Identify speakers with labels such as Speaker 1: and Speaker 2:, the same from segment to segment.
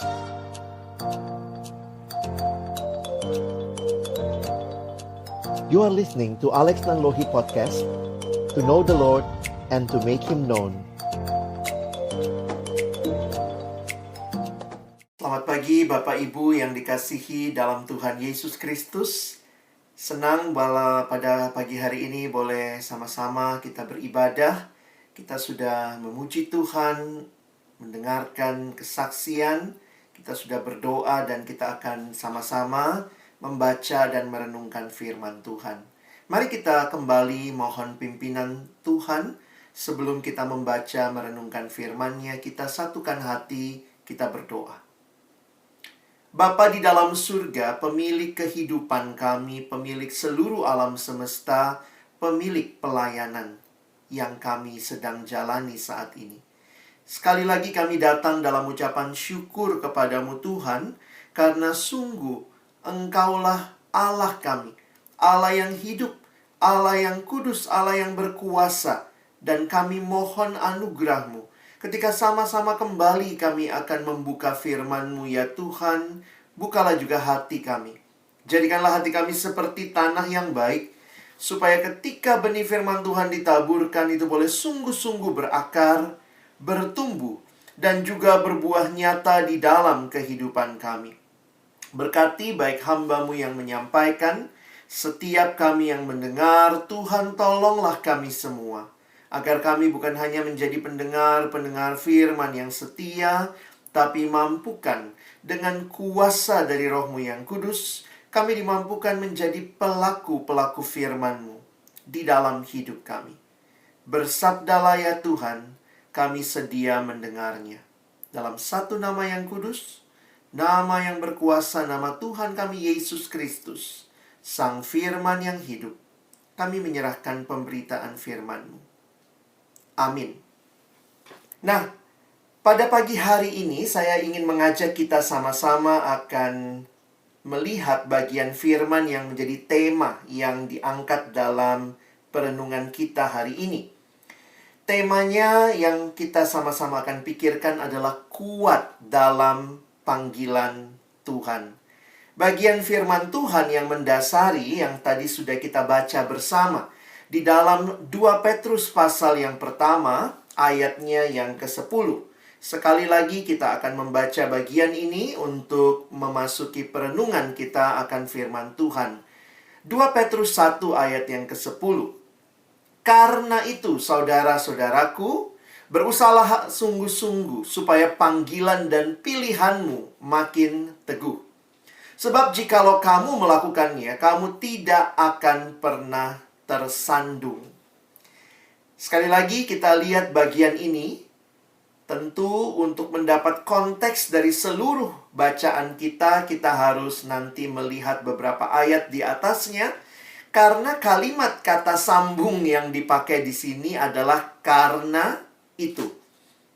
Speaker 1: You are listening to Alex Nanlohi Podcast, to know the Lord and to make Him known.
Speaker 2: Selamat pagi Bapak Ibu yang dikasihi dalam Tuhan Yesus Kristus. Senang bahwa pada pagi hari ini boleh sama-sama kita beribadah. Kita sudah memuji Tuhan, mendengarkan kesaksian, kita sudah berdoa dan kita akan sama-sama membaca dan merenungkan firman Tuhan. Mari kita kembali mohon pimpinan Tuhan. Sebelum kita membaca merenungkan firman-Nya, kita satukan hati, kita berdoa. Bapa di dalam surga, pemilik kehidupan kami, pemilik seluruh alam semesta, pemilik pelayanan yang kami sedang jalani saat ini. Sekali lagi kami datang dalam ucapan syukur kepadamu Tuhan, karena sungguh Engkaulah Allah kami, Allah yang hidup, Allah yang kudus, Allah yang berkuasa, dan kami mohon anugerah-Mu. Ketika sama-sama kembali kami akan membuka firman-Mu ya Tuhan, bukalah juga hati kami. Jadikanlah hati kami seperti tanah yang baik, supaya ketika benih firman Tuhan ditaburkan itu boleh sungguh-sungguh berakar, bertumbuh, dan juga berbuah nyata di dalam kehidupan kami. Berkati baik hamba-Mu yang menyampaikan, setiap kami yang mendengar, Tuhan tolonglah kami semua. Agar kami bukan hanya menjadi pendengar-pendengar firman yang setia, tapi mampukan dengan kuasa dari Roh-Mu yang kudus, kami dimampukan menjadi pelaku-pelaku firman-Mu di dalam hidup kami. Bersabdalah ya Tuhan, kami sedia mendengarnya. Dalam satu nama yang kudus, nama yang berkuasa, nama Tuhan kami Yesus Kristus, Sang Firman yang hidup, kami menyerahkan pemberitaan firman-Mu. Amin. Nah, pada pagi hari ini saya ingin mengajak kita sama-sama akan melihat bagian firman yang menjadi tema yang diangkat dalam perenungan kita hari ini. Temanya yang kita sama-sama akan pikirkan adalah kuat dalam panggilan Tuhan. Bagian firman Tuhan yang mendasari yang tadi sudah kita baca bersama di dalam 2 Petrus pasal yang pertama, ayatnya yang ke-10. Sekali lagi kita akan membaca bagian ini untuk memasuki perenungan kita akan firman Tuhan. 2 Petrus 1 ayat yang ke-10. Karena itu, saudara-saudaraku, berusahalah sungguh-sungguh supaya panggilan dan pilihanmu makin teguh. Sebab jikalau kamu melakukannya, kamu tidak akan pernah tersandung. Sekali lagi kita lihat bagian ini. Tentu untuk mendapat konteks dari seluruh bacaan kita, kita harus nanti melihat beberapa ayat di atasnya. Karena kalimat kata sambung yang dipakai di sini adalah karena itu.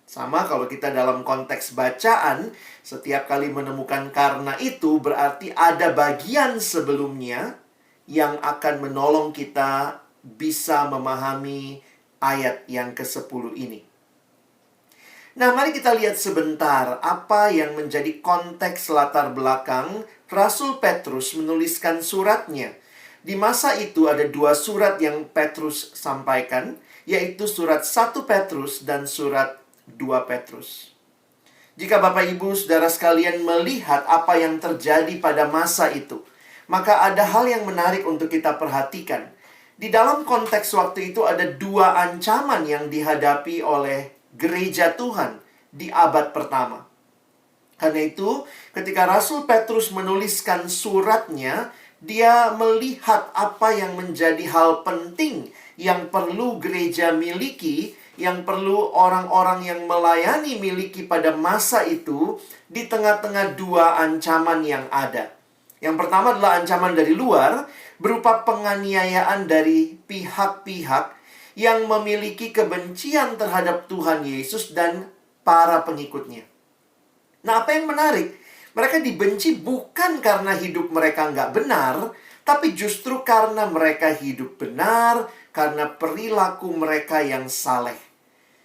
Speaker 2: Sama kalau kita dalam konteks bacaan, setiap kali menemukan karena itu berarti ada bagian sebelumnya yang akan menolong kita bisa memahami ayat yang ke-10 ini. Nah, mari kita lihat sebentar apa yang menjadi konteks latar belakang Rasul Petrus menuliskan suratnya. Di masa itu ada 2 surat yang Petrus sampaikan, yaitu surat 1 Petrus dan surat 2 Petrus. Jika Bapak Ibu Saudara sekalian melihat apa yang terjadi pada masa itu, maka ada hal yang menarik untuk kita perhatikan. Di dalam konteks waktu itu ada 2 ancaman yang dihadapi oleh gereja Tuhan di abad pertama. Karena itu, ketika Rasul Petrus menuliskan suratnya, dia melihat apa yang menjadi hal penting yang perlu gereja miliki, yang perlu orang-orang yang melayani miliki pada masa itu di tengah-tengah 2 ancaman yang ada. Yang pertama adalah ancaman dari luar, berupa penganiayaan dari pihak-pihak yang memiliki kebencian terhadap Tuhan Yesus dan para pengikutnya. Nah, apa yang menarik? Mereka dibenci bukan karena hidup mereka nggak benar, tapi justru karena mereka hidup benar, karena perilaku mereka yang saleh.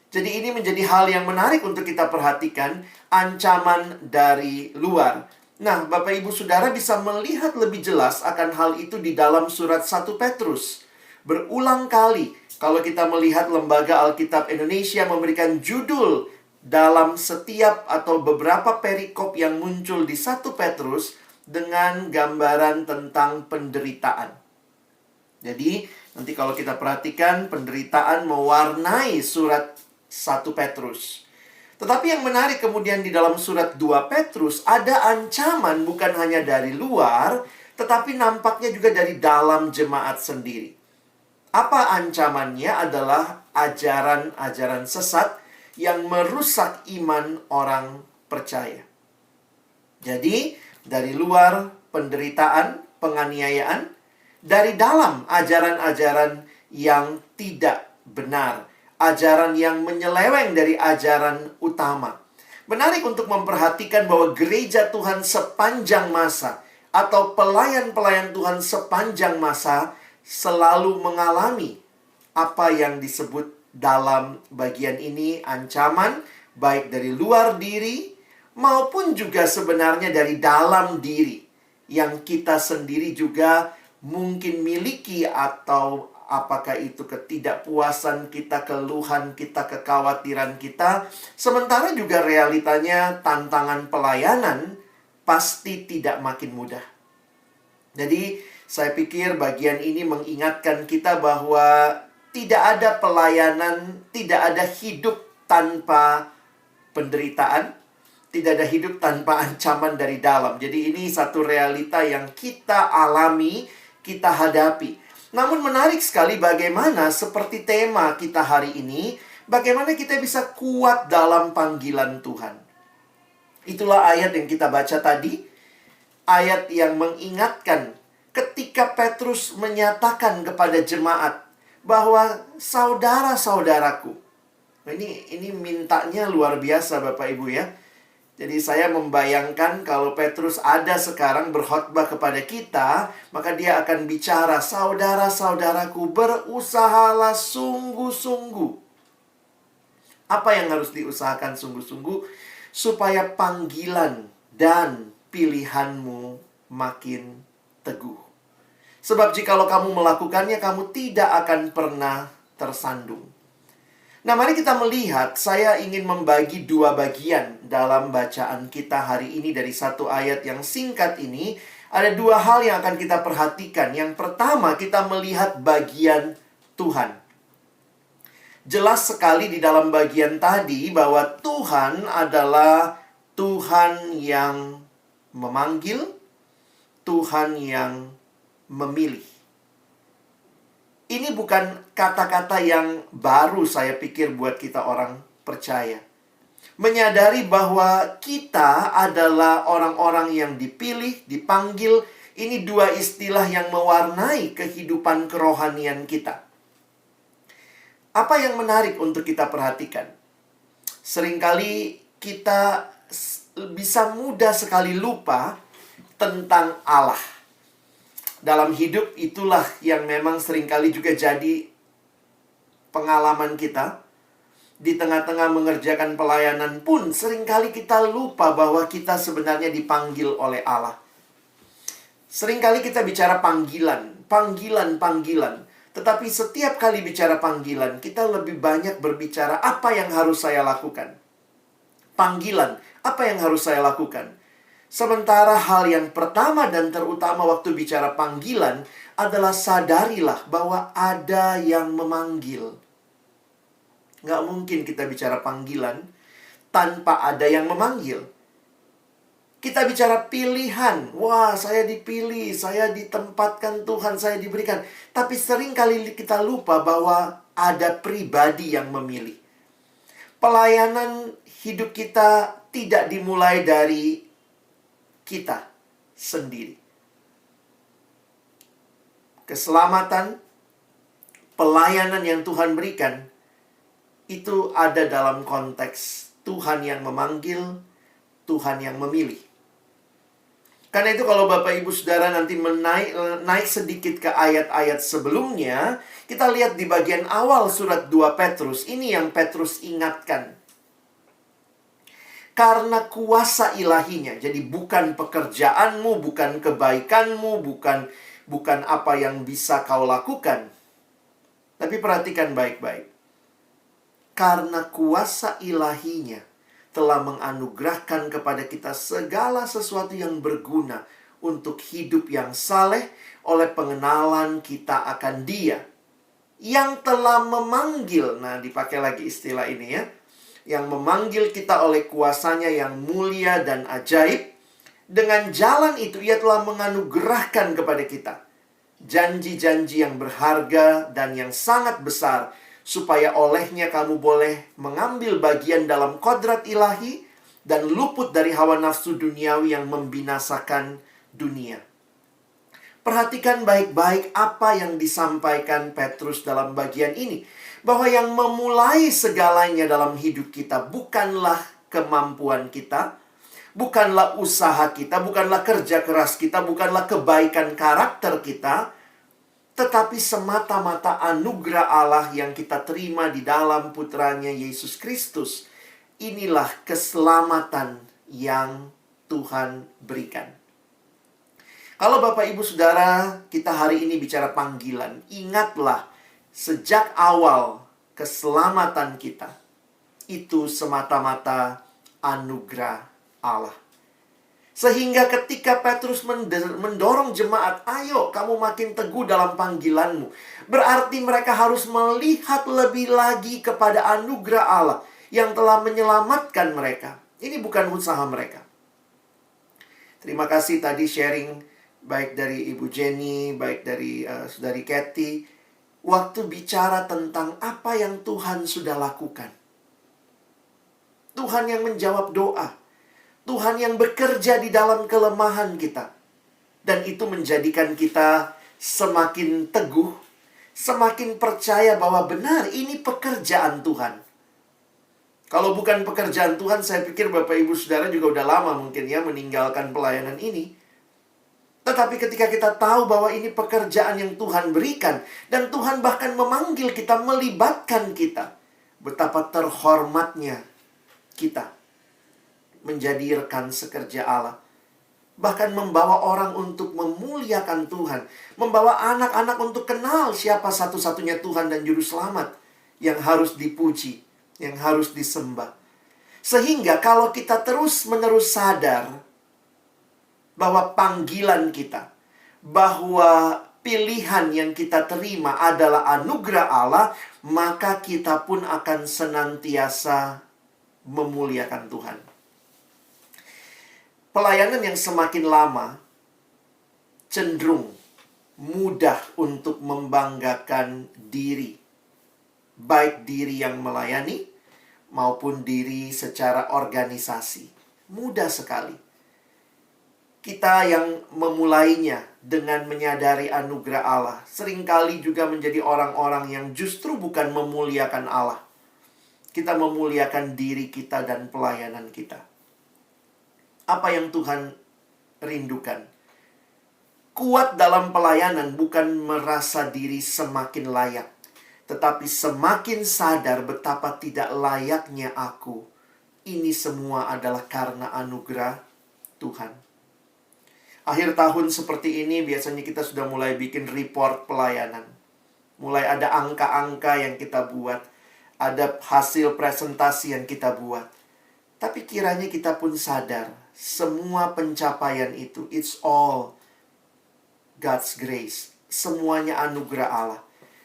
Speaker 2: Jadi ini menjadi hal yang menarik untuk kita perhatikan, ancaman dari luar. Nah, Bapak Ibu Saudara bisa melihat lebih jelas akan hal itu di dalam surat 1 Petrus. Berulang kali, kalau kita melihat Lembaga Alkitab Indonesia memberikan judul dalam setiap atau beberapa perikop yang muncul di 1 Petrus dengan gambaran tentang penderitaan. Jadi, nanti kalau kita perhatikan, penderitaan mewarnai surat 1 Petrus. Tetapi yang menarik kemudian di dalam surat 2 Petrus, ada ancaman bukan hanya dari luar, tetapi nampaknya juga dari dalam jemaat sendiri. Apa ancamannya? Adalah ajaran-ajaran sesat yang merusak iman orang percaya. Jadi, dari luar penderitaan, penganiayaan, dari dalam ajaran-ajaran yang tidak benar. Ajaran yang menyeleweng dari ajaran utama. Menarik untuk memperhatikan bahwa gereja Tuhan sepanjang masa atau pelayan-pelayan Tuhan sepanjang masa selalu mengalami apa yang disebut dalam bagian ini ancaman, baik dari luar diri maupun juga sebenarnya dari dalam diri yang kita sendiri juga mungkin miliki, atau apakah itu ketidakpuasan kita, keluhan kita, kekhawatiran kita. Sementara juga realitanya tantangan pelayanan pasti tidak makin mudah. Jadi saya pikir bagian ini mengingatkan kita bahwa tidak ada pelayanan, tidak ada hidup tanpa penderitaan, tidak ada hidup tanpa ancaman dari dalam. Jadi ini satu realita yang kita alami, kita hadapi. Namun menarik sekali bagaimana seperti tema kita hari ini, bagaimana kita bisa kuat dalam panggilan Tuhan. Itulah ayat yang kita baca tadi, ayat yang mengingatkan ketika Petrus menyatakan kepada jemaat bahwa saudara-saudaraku. Nah, ini mintanya luar biasa Bapak Ibu ya. Jadi saya membayangkan kalau Petrus ada sekarang berkhotbah kepada kita, maka dia akan bicara, saudara-saudaraku, berusahalah sungguh-sungguh. Apa yang harus diusahakan sungguh-sungguh? Supaya panggilan dan pilihanmu makin teguh. Sebab jikalau kamu melakukannya, kamu tidak akan pernah tersandung. Nah, mari kita melihat, saya ingin membagi dua bagian dalam bacaan kita hari ini dari satu ayat yang singkat ini. Ada dua hal yang akan kita perhatikan. Yang pertama, kita melihat bagian Tuhan. Jelas sekali di dalam bagian tadi bahwa Tuhan adalah Tuhan yang memanggil, Tuhan yang memilih. Ini bukan kata-kata yang baru saya pikir buat kita orang percaya. Menyadari bahwa kita adalah orang-orang yang dipilih, dipanggil. Ini dua istilah yang mewarnai kehidupan kerohanian kita. Apa yang menarik untuk kita perhatikan? Seringkali kita bisa mudah sekali lupa tentang Allah. Dalam hidup itulah yang memang seringkali juga jadi pengalaman kita. Di tengah-tengah mengerjakan pelayanan pun seringkali kita lupa bahwa kita sebenarnya dipanggil oleh Allah. Seringkali kita bicara panggilan. Tetapi setiap kali bicara panggilan, kita lebih banyak berbicara apa yang harus saya lakukan. Panggilan, apa yang harus saya lakukan. Sementara hal yang pertama dan terutama waktu bicara panggilan adalah sadarilah bahwa ada yang memanggil. Nggak mungkin kita bicara panggilan tanpa ada yang memanggil. Kita bicara pilihan. Wah, saya dipilih, saya ditempatkan Tuhan, saya diberikan. Tapi sering kali kita lupa bahwa ada pribadi yang memilih. Pelayanan hidup kita tidak dimulai dari kita sendiri. Keselamatan, pelayanan yang Tuhan berikan, itu ada dalam konteks Tuhan yang memanggil, Tuhan yang memilih. Karena itu kalau Bapak Ibu Saudara nanti naik sedikit ke ayat-ayat sebelumnya, kita lihat di bagian awal surat 2 Petrus, ini yang Petrus ingatkan. Karena kuasa ilahinya, jadi bukan pekerjaanmu, bukan kebaikanmu, bukan apa yang bisa kau lakukan. Tapi perhatikan baik-baik. Karena kuasa ilahinya telah menganugerahkan kepada kita segala sesuatu yang berguna untuk hidup yang saleh oleh pengenalan kita akan Dia yang telah memanggil. Nah, dipakai lagi istilah ini ya. Yang memanggil kita oleh kuasanya yang mulia dan ajaib. Dengan jalan itu Ia telah menganugerahkan kepada kita janji-janji yang berharga dan yang sangat besar, supaya olehnya kamu boleh mengambil bagian dalam kodrat ilahi dan luput dari hawa nafsu duniawi yang membinasakan dunia. Perhatikan baik-baik apa yang disampaikan Petrus dalam bagian ini. Bahwa yang memulai segalanya dalam hidup kita bukanlah kemampuan kita, bukanlah usaha kita, bukanlah kerja keras kita, bukanlah kebaikan karakter kita, tetapi semata-mata anugerah Allah yang kita terima di dalam putranya Yesus Kristus. Inilah keselamatan yang Tuhan berikan. Kalau Bapak Ibu Saudara, kita hari ini bicara panggilan, ingatlah sejak awal keselamatan kita itu semata-mata anugerah Allah. Sehingga ketika Petrus mendorong jemaat, ayo kamu makin teguh dalam panggilanmu. Berarti mereka harus melihat lebih lagi kepada anugerah Allah yang telah menyelamatkan mereka. Ini bukan usaha mereka. Terima kasih tadi sharing baik dari Ibu Jenny, baik dari Saudari Kathy. Waktu bicara tentang apa yang Tuhan sudah lakukan. Tuhan yang menjawab doa. Tuhan yang bekerja di dalam kelemahan kita. Dan itu menjadikan kita semakin teguh, semakin percaya bahwa benar ini pekerjaan Tuhan. Kalau bukan pekerjaan Tuhan, saya pikir Bapak Ibu Saudara juga udah lama mungkin ya meninggalkan pelayanan ini. Tetapi ketika kita tahu bahwa ini pekerjaan yang Tuhan berikan, dan Tuhan bahkan memanggil kita, melibatkan kita, betapa terhormatnya kita menjadi rekan sekerja Allah. Bahkan membawa orang untuk memuliakan Tuhan. Membawa anak-anak untuk kenal siapa satu-satunya Tuhan dan Juru Selamat yang harus dipuji, yang harus disembah. Sehingga kalau kita terus-menerus sadar bahwa panggilan kita, bahwa pilihan yang kita terima adalah anugerah Allah, maka kita pun akan senantiasa memuliakan Tuhan. Pelayanan yang semakin lama cenderung mudah untuk membanggakan diri. Baik diri yang melayani maupun diri secara organisasi. Mudah sekali. Kita yang memulainya dengan menyadari anugerah Allah seringkali juga menjadi orang-orang yang justru bukan memuliakan Allah. Kita memuliakan diri kita dan pelayanan kita. Apa yang Tuhan rindukan? Kuat dalam pelayanan bukan merasa diri semakin layak, tetapi semakin sadar betapa tidak layaknya aku. Ini semua adalah karena anugerah Tuhan. Akhir tahun seperti ini biasanya kita sudah mulai bikin report pelayanan. Mulai ada angka-angka yang kita buat. Ada hasil presentasi yang kita buat. Tapi kiranya kita pun sadar, semua pencapaian itu, it's all God's grace. Semuanya anugerah Allah.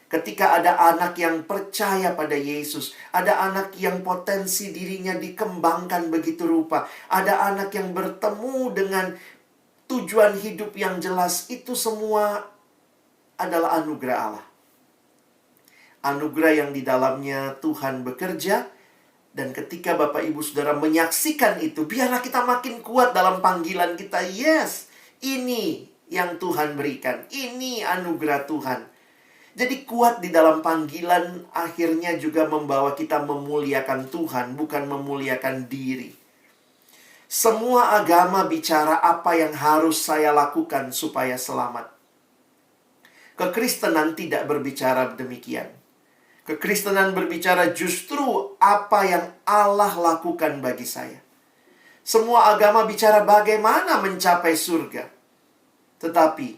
Speaker 2: Ketika ada anak yang percaya pada Yesus, ada anak yang potensi dirinya dikembangkan begitu rupa, ada anak yang bertemu dengan tujuan hidup yang jelas, itu semua adalah anugerah Allah. Anugerah yang di dalamnya Tuhan bekerja. Dan ketika Bapak Ibu Saudara menyaksikan itu, biarlah kita makin kuat dalam panggilan kita. Yes, ini yang Tuhan berikan. Ini anugerah Tuhan. Jadi kuat di dalam panggilan akhirnya juga membawa kita memuliakan Tuhan, bukan memuliakan diri. Semua agama bicara apa yang harus saya lakukan supaya selamat. Kekristenan tidak berbicara demikian. Kekristenan berbicara justru apa yang Allah lakukan bagi saya. Semua agama bicara bagaimana mencapai surga. Tetapi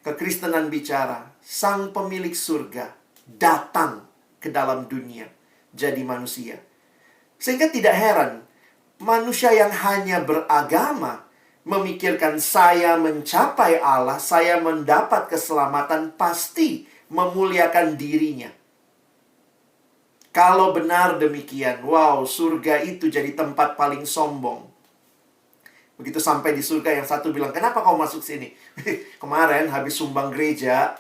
Speaker 2: kekristenan bicara sang pemilik surga datang ke dalam dunia jadi manusia. Sehingga tidak heran manusia yang hanya beragama memikirkan saya mencapai Allah, saya mendapat keselamatan, pasti memuliakan dirinya. Kalau benar demikian, wow, surga itu jadi tempat paling sombong. Begitu sampai di surga, yang satu bilang, kenapa kau masuk sini? Kemarin habis sumbang gereja.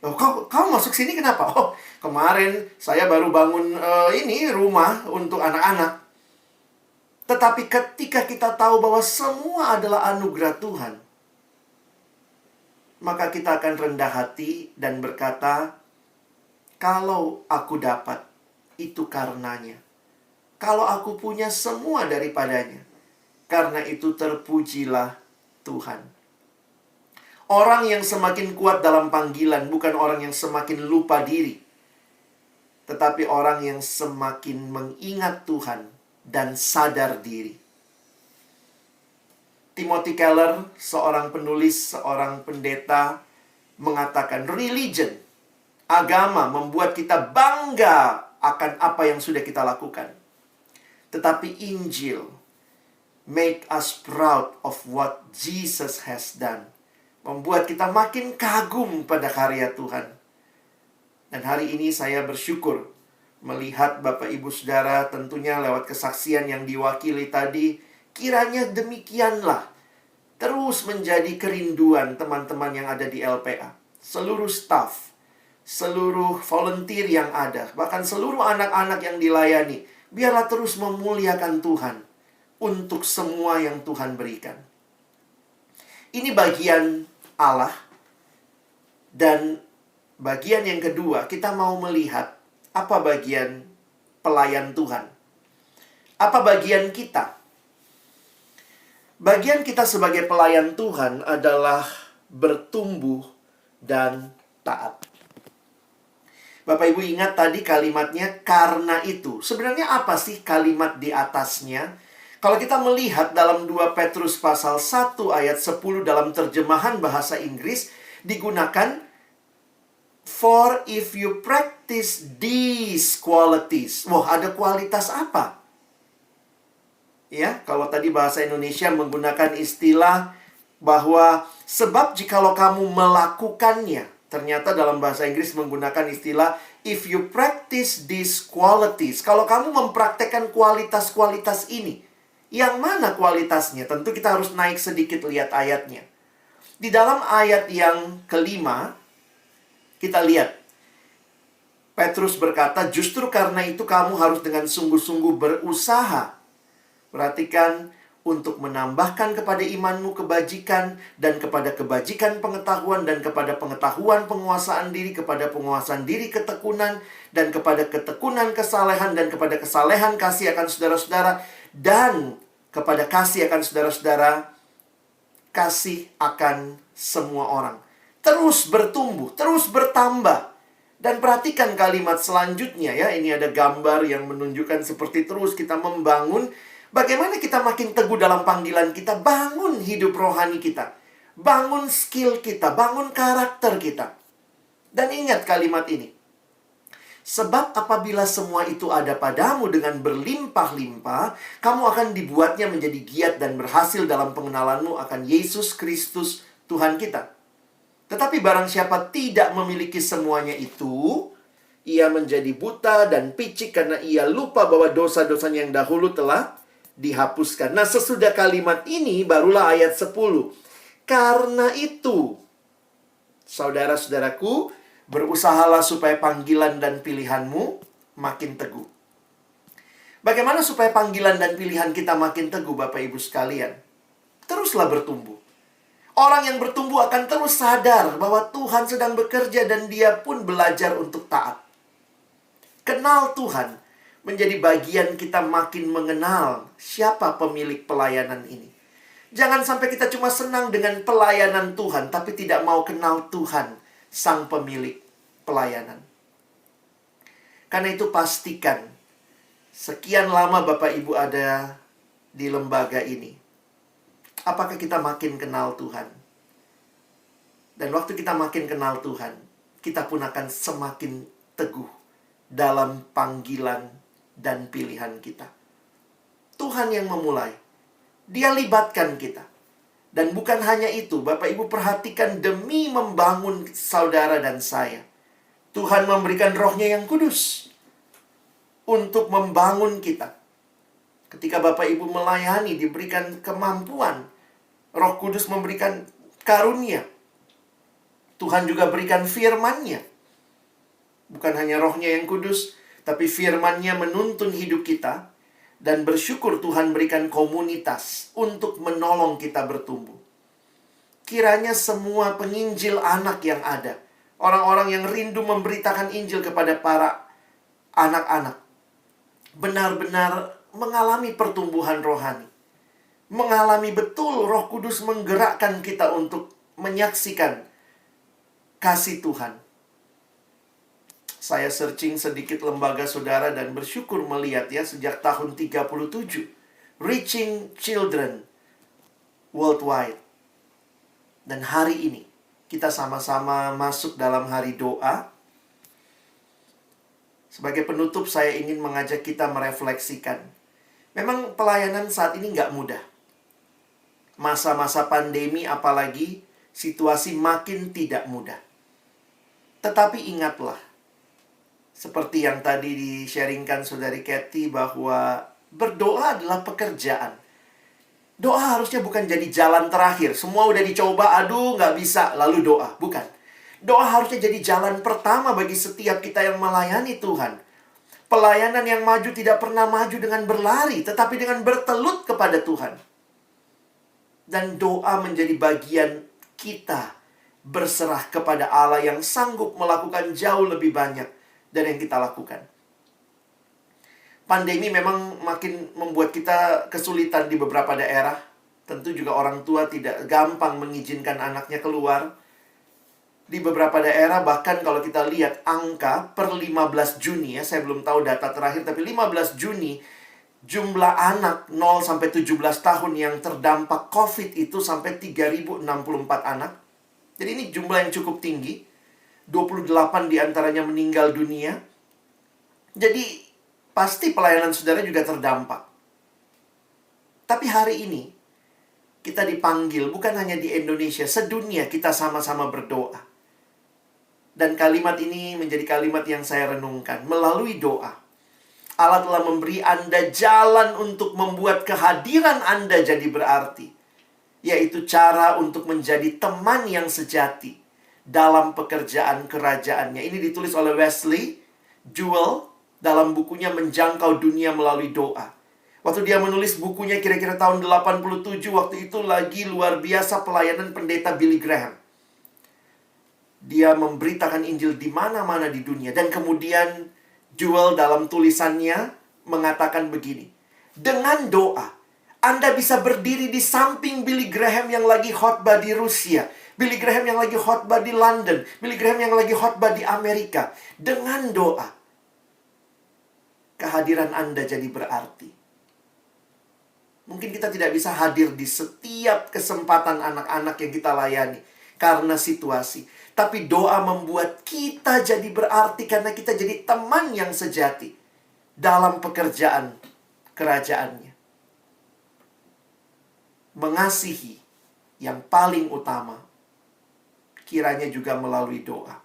Speaker 2: Oh, kau masuk sini kenapa? Oh, kemarin saya baru bangun ini rumah untuk anak-anak. Tetapi ketika kita tahu bahwa semua adalah anugerah Tuhan, maka kita akan rendah hati dan berkata, kalau aku dapat, itu karenanya. Kalau aku punya semua daripadanya, karena itu terpujilah Tuhan. Orang yang semakin kuat dalam panggilan bukan orang yang semakin lupa diri, tetapi orang yang semakin mengingat Tuhan dan sadar diri. Timothy Keller, seorang penulis, seorang pendeta, mengatakan religion, agama membuat kita bangga akan apa yang sudah kita lakukan. Tetapi Injil make us proud of what Jesus has done. Membuat kita makin kagum pada karya Tuhan. Dan hari ini saya bersyukur melihat Bapak Ibu Saudara tentunya lewat kesaksian yang diwakili tadi. Kiranya demikianlah terus menjadi kerinduan teman-teman yang ada di LPA. Seluruh staff, seluruh volunteer yang ada, bahkan seluruh anak-anak yang dilayani. Biarlah terus memuliakan Tuhan untuk semua yang Tuhan berikan. Ini bagian Allah. Dan bagian yang kedua, kita mau melihat apa bagian pelayan Tuhan. Apa bagian kita? Bagian kita sebagai pelayan Tuhan adalah bertumbuh dan taat. Bapak Ibu ingat tadi kalimatnya karena itu. Sebenarnya apa sih kalimat di atasnya? Kalau kita melihat dalam 2 Petrus pasal 1 ayat 10 dalam terjemahan bahasa Inggris, digunakan for if you practice these qualities. Wah, ada kualitas apa? Ya, kalau tadi bahasa Indonesia menggunakan istilah bahwa sebab jikalau kamu melakukannya. Ternyata dalam bahasa Inggris menggunakan istilah if you practice these qualities. Kalau kamu mempraktekkan kualitas-kualitas ini. Yang mana kualitasnya? Tentu kita harus naik sedikit lihat ayatnya. Di dalam ayat yang kelima, kita lihat. Petrus berkata, justru karena itu kamu harus dengan sungguh-sungguh berusaha. Perhatikan, untuk menambahkan kepada imanmu kebajikan, dan kepada kebajikan pengetahuan, dan kepada pengetahuan penguasaan diri, kepada penguasaan diri ketekunan, dan kepada ketekunan kesalehan, dan kepada kesalehan kasih akan saudara-saudara, dan kepada kasih akan saudara-saudara, kasih akan semua orang. Terus bertumbuh, terus bertambah. Dan perhatikan kalimat selanjutnya ya. Ini ada gambar yang menunjukkan seperti terus kita membangun. Bagaimana kita makin teguh dalam panggilan kita. Bangun hidup rohani kita. Bangun skill kita, bangun karakter kita. Dan ingat kalimat ini. Sebab apabila semua itu ada padamu dengan berlimpah-limpah, kamu akan dibuatnya menjadi giat dan berhasil dalam pengenalanmu akan Yesus Kristus Tuhan kita. Tetapi barang siapa tidak memiliki semuanya itu, ia menjadi buta dan picik karena ia lupa bahwa dosa-dosanya yang dahulu telah dihapuskan. Nah, sesudah kalimat ini barulah ayat 10. Karena itu, saudara-saudaraku, berusahalah supaya panggilan dan pilihanmu makin teguh. Bagaimana supaya panggilan dan pilihan kita makin teguh, Bapak Ibu sekalian? Teruslah bertumbuh. Orang yang bertumbuh akan terus sadar bahwa Tuhan sedang bekerja dan dia pun belajar untuk taat. Kenal Tuhan. menjadi bagian kita makin mengenal siapa pemilik pelayanan ini. Jangan sampai kita cuma senang dengan pelayanan Tuhan, tapi tidak mau kenal Tuhan, sang pemilik pelayanan. Karena itu pastikan, sekian lama Bapak Ibu ada di lembaga ini, apakah kita makin kenal Tuhan? Dan waktu kita makin kenal Tuhan, kita pun akan semakin teguh dalam panggilan dan pilihan kita. Tuhan yang memulai. Dia libatkan kita. Dan bukan hanya itu, Bapak Ibu perhatikan, demi membangun saudara dan saya, Tuhan memberikan Roh-Nya yang kudus untuk membangun kita. Ketika Bapak Ibu melayani, diberikan kemampuan, Roh Kudus memberikan karunia. Tuhan juga berikan firman-Nya. Bukan hanya Roh-Nya yang kudus, tapi firman-Nya menuntun hidup kita. Dan bersyukur Tuhan berikan komunitas untuk menolong kita bertumbuh. Kiranya semua penginjil anak yang ada, orang-orang yang rindu memberitakan Injil kepada para anak-anak, benar-benar mengalami pertumbuhan rohani. Mengalami betul Roh Kudus menggerakkan kita untuk menyaksikan kasih Tuhan. Saya searching sedikit lembaga saudara dan bersyukur melihat ya, sejak tahun 37, Reaching Children Worldwide. Dan hari ini kita sama-sama masuk dalam hari doa. Sebagai penutup, saya ingin mengajak kita merefleksikan. Memang pelayanan saat ini nggak mudah. Masa-masa pandemi apalagi, situasi makin tidak mudah. Tetapi ingatlah, seperti yang tadi di-sharingkan Saudari Kathy, bahwa berdoa adalah pekerjaan. Doa harusnya bukan jadi jalan terakhir. Semua udah dicoba, aduh nggak bisa, lalu doa. Bukan. Doa harusnya jadi jalan pertama bagi setiap kita yang melayani Tuhan. Pelayanan yang maju tidak pernah maju dengan berlari, tetapi dengan bertelut kepada Tuhan. Dan doa menjadi bagian kita berserah kepada Allah yang sanggup melakukan jauh lebih banyak dari yang kita lakukan. Pandemi memang makin membuat kita kesulitan di beberapa daerah. Tentu juga orang tua tidak gampang mengizinkan anaknya keluar. Di beberapa daerah bahkan kalau kita lihat angka per 15 Juni ya, saya belum tahu data terakhir, tapi 15 Juni jumlah anak 0 sampai 17 tahun yang terdampak COVID itu sampai 3.064 anak. Jadi ini jumlah yang cukup tinggi. 28 diantaranya meninggal dunia. Jadi pasti pelayanan saudara juga terdampak. Tapi hari ini kita dipanggil bukan hanya di Indonesia, sedunia kita sama-sama berdoa. Dan kalimat ini menjadi kalimat yang saya renungkan. Melalui doa, Allah telah memberi Anda jalan untuk membuat kehadiran Anda jadi berarti. Yaitu cara untuk menjadi teman yang sejati dalam pekerjaan kerajaannya. Ini ditulis oleh Wesley Jewell dalam bukunya Menjangkau Dunia Melalui Doa. Waktu dia menulis bukunya kira-kira tahun 87, waktu itu lagi luar biasa pelayanan pendeta Billy Graham. Dia memberitakan Injil di mana-mana di dunia. Dan kemudian Jewell dalam tulisannya mengatakan begini. Dengan doa, Anda bisa berdiri di samping Billy Graham yang lagi khotbah di Rusia. Billy Graham yang lagi khotbah di London. Billy Graham yang lagi khotbah di Amerika. Dengan doa, kehadiran Anda jadi berarti. Mungkin kita tidak bisa hadir di setiap kesempatan anak-anak yang kita layani karena situasi. Tapi doa membuat kita jadi berarti karena kita jadi teman yang sejati dalam pekerjaan kerajaannya. Mengasihi yang paling utama kiranya juga melalui doa.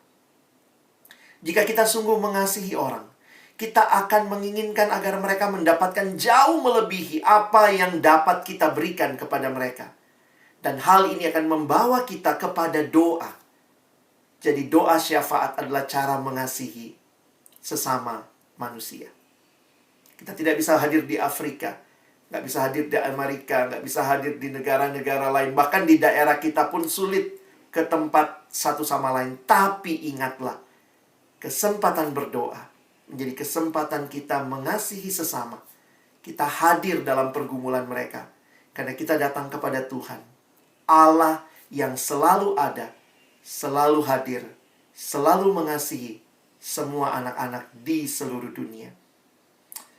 Speaker 2: Jika kita sungguh mengasihi orang, kita akan menginginkan agar mereka mendapatkan jauh melebihi apa yang dapat kita berikan kepada mereka. Dan hal ini akan membawa kita kepada doa. Jadi doa syafaat adalah cara mengasihi sesama manusia. Kita tidak bisa hadir di Afrika, nggak bisa hadir di Amerika, nggak bisa hadir di negara-negara lain. Bahkan di daerah kita pun sulit ke tempat satu sama lain. Tapi ingatlah, kesempatan berdoa menjadi kesempatan kita mengasihi sesama. Kita hadir dalam pergumulan mereka. Karena kita datang kepada Tuhan. Allah yang selalu ada, selalu hadir, selalu mengasihi semua anak-anak di seluruh dunia.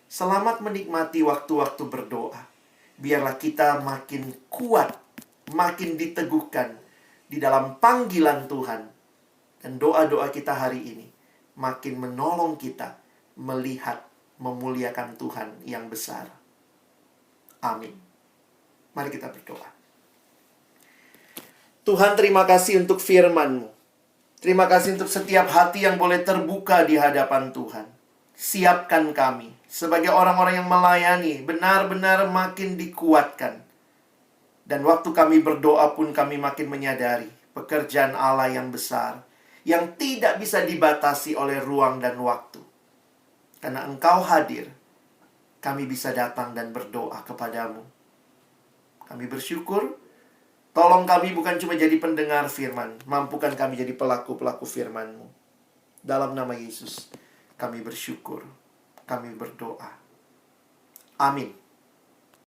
Speaker 2: Selamat menikmati waktu-waktu berdoa. Biarlah kita makin kuat, makin diteguhkan di dalam panggilan Tuhan. Dan doa-doa kita hari ini makin menolong kita melihat, memuliakan Tuhan yang besar. Amin. Mari kita berdoa. Tuhan, terima kasih untuk firman-Mu. Terima kasih untuk setiap hati yang boleh terbuka di hadapan Tuhan. Siapkan kami sebagai orang-orang yang melayani, benar-benar makin dikuatkan. Dan waktu kami berdoa pun kami makin menyadari pekerjaan Allah yang besar, yang tidak bisa dibatasi oleh ruang dan waktu. Karena Engkau hadir, kami bisa datang dan berdoa kepadamu. Kami bersyukur, tolong kami bukan cuma jadi pendengar firman, mampukan kami jadi pelaku-pelaku firman-Mu. Dalam nama Yesus, kami bersyukur, kami berdoa. Amin.